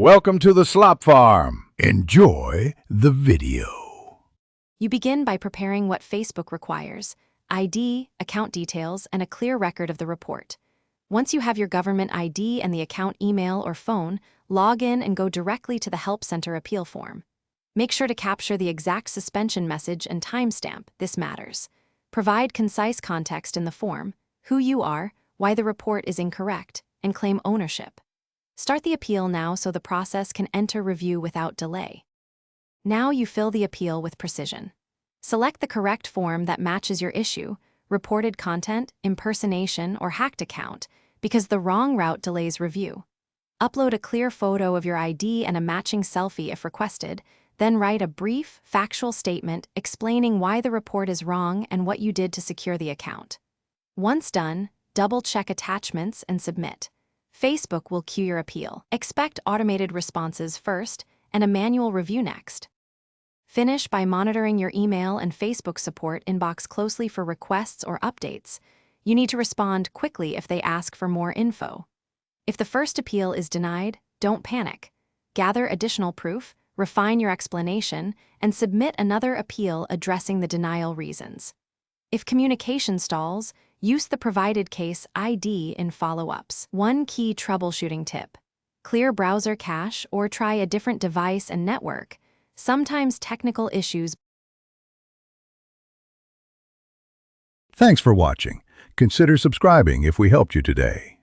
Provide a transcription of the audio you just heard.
Welcome to the Slop Farm. Enjoy the video. You begin by preparing what Facebook requires: ID, account details, and a clear record of the report. Once you have your government ID and the account email or phone, log in and go directly to the Help Center appeal form. Make sure to capture the exact suspension message and timestamp. This matters. Provide concise context in the form: who you are, why the report is incorrect, and claim ownership. Start the appeal now so the process can enter review without delay. Now you fill the appeal with precision. Select the correct form that matches your issue: reported content, impersonation, or hacked account, because the wrong route delays review. Upload a clear photo of your ID and a matching selfie if requested, then write a brief, factual statement explaining why the report is wrong and what you did to secure the account. Once done, double-check attachments and submit. Facebook will queue your appeal. Expect automated responses first and a manual review next. Finish by monitoring your email and Facebook support inbox closely for requests or updates. You need to respond quickly if they ask for more info. If the first appeal is denied, don't panic. Gather additional proof, refine your explanation, and submit another appeal addressing the denial reasons. If communication stalls, use the provided case ID in follow-ups. One key troubleshooting tip: clear browser cache or try a different device and network. Sometimes technical issues. Thanks for watching. Consider subscribing if we helped you today.